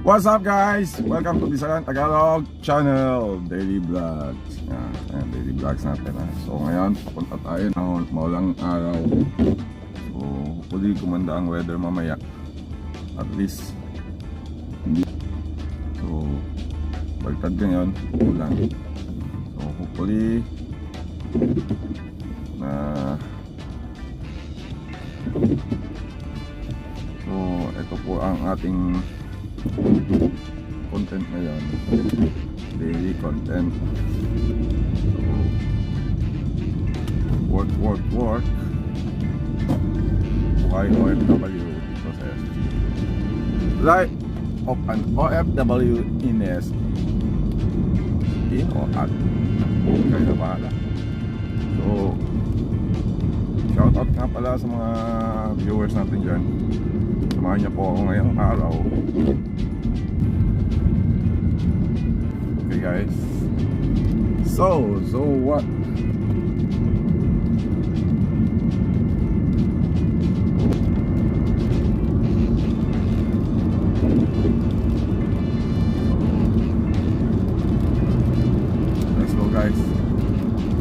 What's up guys? Welcome to Visayang Tagalog channel, daily vlogs. Ayan, daily vlogs natin. So ngayon, papunta tayo ng maulang araw. So hopefully kumanda ang weather mamaya. At least hindi. So baliktad ngayon, ulan. So hopefully na so ito po ang ating content ngayon, daily content. So, work Buhay OFW dito sa SG, life of an OFW in SG, in o at kayo na bahala. So shoutout nga pala sa mga viewers natin dyan. Samahan niyo po ako ngayong araw. Okay guys, so what? Let's go guys,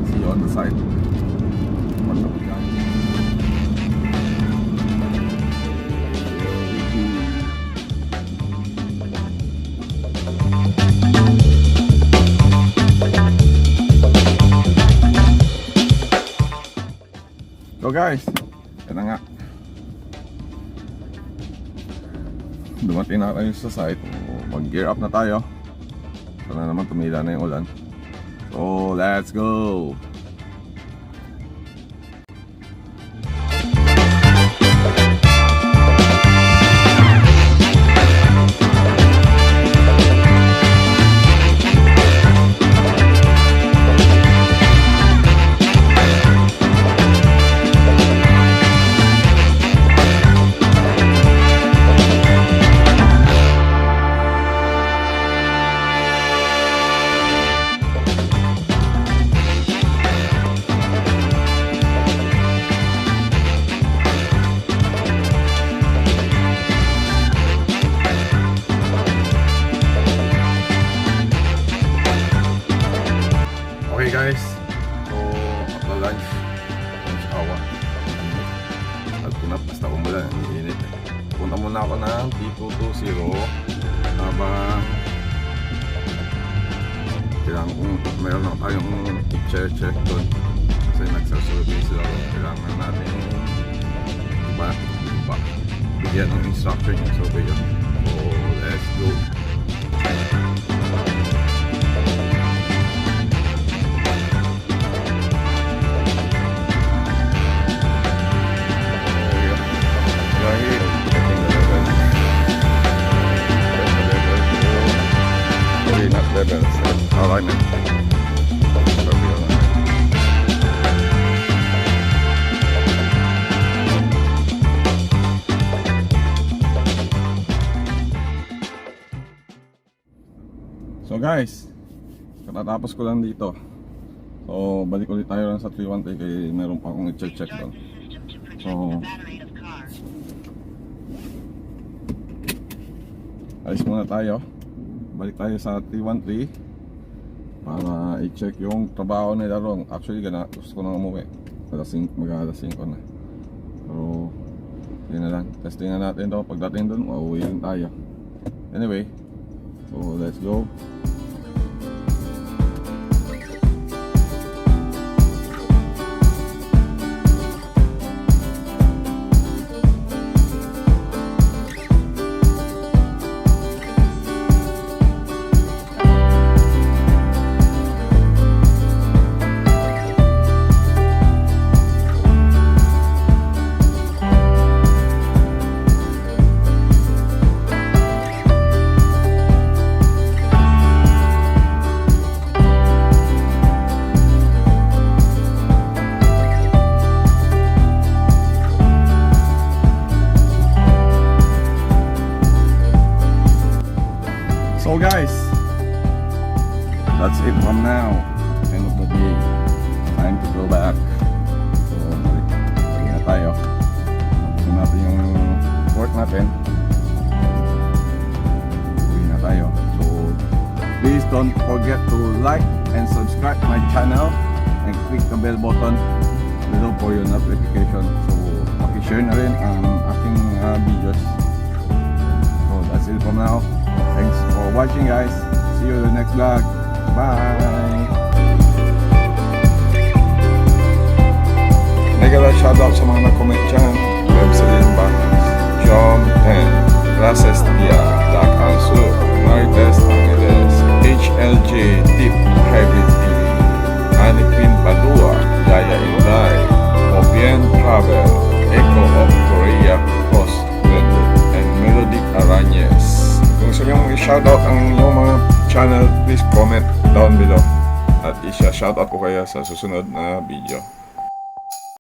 see you on the side. So guys, yan na nga, dumating na tayo sa site. Mag gear up na tayo. Sana naman tumila na yung ulan. So let's go. Okay guys, so after lunch hour at kunap basta umulan, init. Punta muna ako ng T220 habang kailangan kung mayroon na tayong i-check doon kasi nagsasurvey sila. Kailangan natin bigyan ng instruction yung surveyor. So let's go. Alignment. So guys, katatapos ko lang dito. So balik ulit tayo lang sa 313 kaya meron pa akong i-check doon. So alis muna tayo. Balik tayo sa 313 para i-check yung trabaho nila ron. Actually gusto ko nang umuwi, mag-alas 5 na. So yun na lang, testing na natin to. Pagdating doon, uuwi rin tayo. Anyway, so let's go. So guys, that's it from now. End of the day. Time to go back. So balik na tayo. Tapos natin yung work natin. Uwi tayo. So please don't forget to like and subscribe my channel and click the bell button below for your notification. So pakishare na rin ang aking videos. So that's it for now. Thanks for watching, guys. See you in the next vlog. Bye. Mega shoutout sa mga nag-comment dyan. Websaline Banks, John Ten, Races Dia, Dak Ansu, Corlitz, Angelez, HLJ, Deep Hybrid TV, Anipin Padua, Yaya Inday, Opien Travel, Echo of Korea, Host, and Melodic Aranyes. Kung gusto nyo i-shoutout ang inyong mga channel, please comment down below at i-shoutout ko kayo sa susunod na video.